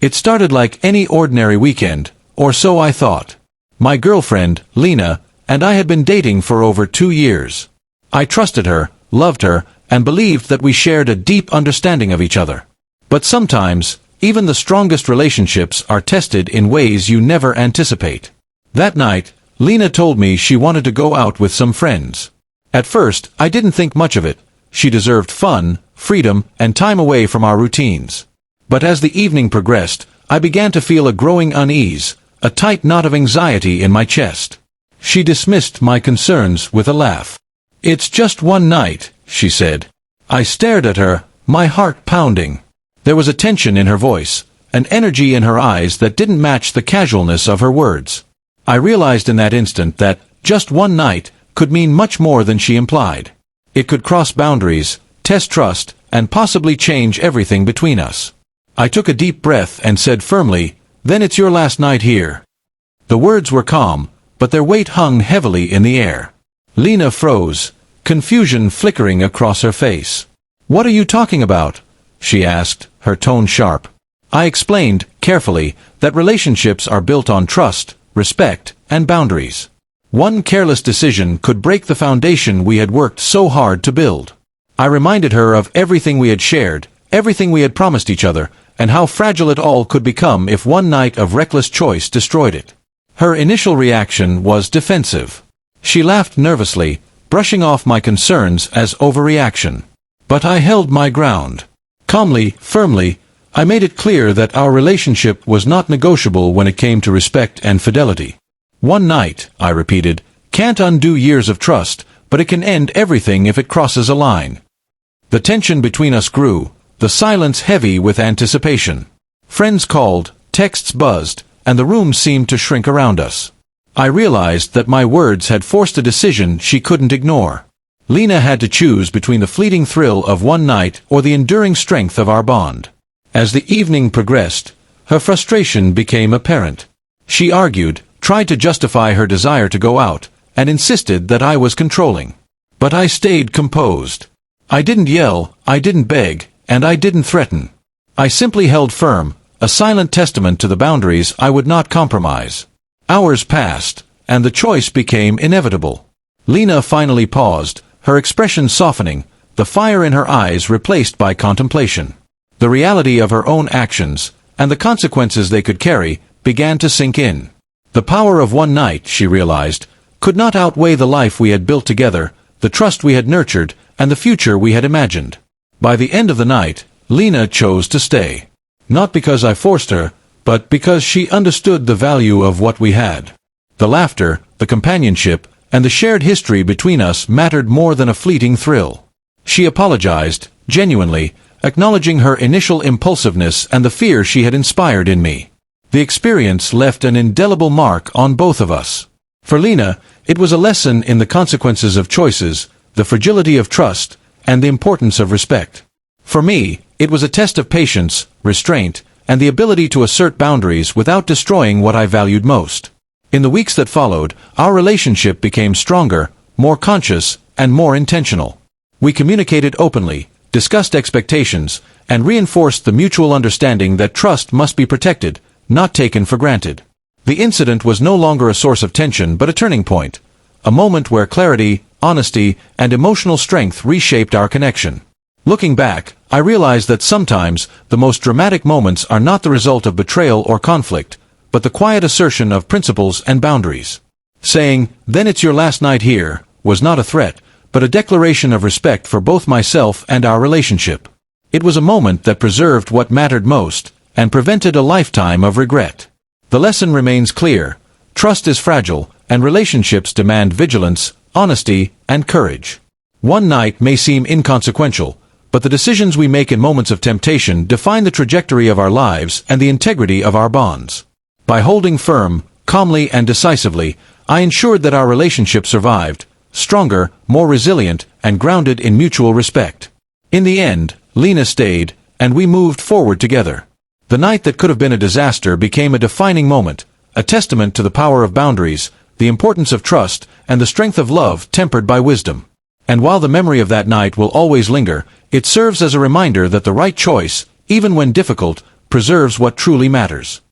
It started like any ordinary weekend, or so I thought. My girlfriend, Lena, and I had been dating for over 2 years. I trusted her, loved her, and believed that we shared a deep understanding of each other. But sometimes, even the strongest relationships are tested in ways you never anticipate. That night, Lena told me she wanted to go out with some friends. At first, I didn't think much of it. She deserved fun, freedom, and time away from our routines. But as the evening progressed, I began to feel a growing unease, a tight knot of anxiety in my chest. She dismissed my concerns with a laugh. "It's just one night," she said. I stared at her, my heart pounding. There was a tension in her voice, an energy in her eyes that didn't match the casualness of her words. I realized in that instant that just one night could mean much more than she implied. It could cross boundaries, test trust, and possibly change everything between us. I took a deep breath and said firmly, "Then it's your last night here." The words were calm, but their weight hung heavily in the air. Lena froze, confusion flickering across her face. "What are you talking about?" she asked, her tone sharp. I explained, carefully, that relationships are built on trust, respect, and boundaries. One careless decision could break the foundation we had worked so hard to build. I reminded her of everything we had shared, everything we had promised each other, and how fragile it all could become if one night of reckless choice destroyed it. Her initial reaction was defensive. She laughed nervously, brushing off my concerns as overreaction. But I held my ground. Calmly, firmly, I made it clear that our relationship was not negotiable when it came to respect and fidelity. "One night," I repeated, "can't undo years of trust, but it can end everything if it crosses a line." The tension between us grew, the silence heavy with anticipation. Friends called, texts buzzed, and the room seemed to shrink around us. I realized that my words had forced a decision she couldn't ignore. Lena had to choose between the fleeting thrill of one night or the enduring strength of our bond. As the evening progressed, her frustration became apparent. She argued, tried to justify her desire to go out, and insisted that I was controlling. But I stayed composed. I didn't yell, I didn't beg, and I didn't threaten. I simply held firm, a silent testament to the boundaries I would not compromise. Hours passed, and the choice became inevitable. Lena finally paused, her expression softening, the fire in her eyes replaced by contemplation. The reality of her own actions, and the consequences they could carry, began to sink in. The power of one night, she realized, could not outweigh the life we had built together, the trust we had nurtured, and the future we had imagined. By the end of the night, Lena chose to stay. Not because I forced her, but because she understood the value of what we had. The laughter, the companionship, and the shared history between us mattered more than a fleeting thrill. She apologized, genuinely, acknowledging her initial impulsiveness and the fear she had inspired in me. The experience left an indelible mark on both of us. For Lena, it was a lesson in the consequences of choices, the fragility of trust, and the importance of respect. For me, it was a test of patience, restraint, and the ability to assert boundaries without destroying what I valued most. In the weeks that followed, our relationship became stronger, more conscious, and more intentional. We communicated openly, discussed expectations, and reinforced the mutual understanding that trust must be protected, not taken for granted. The incident was no longer a source of tension but a turning point, a moment where clarity, honesty, and emotional strength reshaped our connection. Looking back, I realized that sometimes the most dramatic moments are not the result of betrayal or conflict, but the quiet assertion of principles and boundaries. Saying, "Then it's your last night here," was not a threat, but a declaration of respect for both myself and our relationship. It was a moment that preserved what mattered most, and prevented a lifetime of regret. The lesson remains clear: trust is fragile, and relationships demand vigilance, honesty, and courage. One night may seem inconsequential, but the decisions we make in moments of temptation define the trajectory of our lives and the integrity of our bonds. By holding firm, calmly and decisively, I ensured that our relationship survived, stronger, more resilient, and grounded in mutual respect. In the end, Lena stayed, and we moved forward together. The night that could have been a disaster became a defining moment, a testament to the power of boundaries, the importance of trust, and the strength of love tempered by wisdom. And while the memory of that night will always linger, it serves as a reminder that the right choice, even when difficult, preserves what truly matters.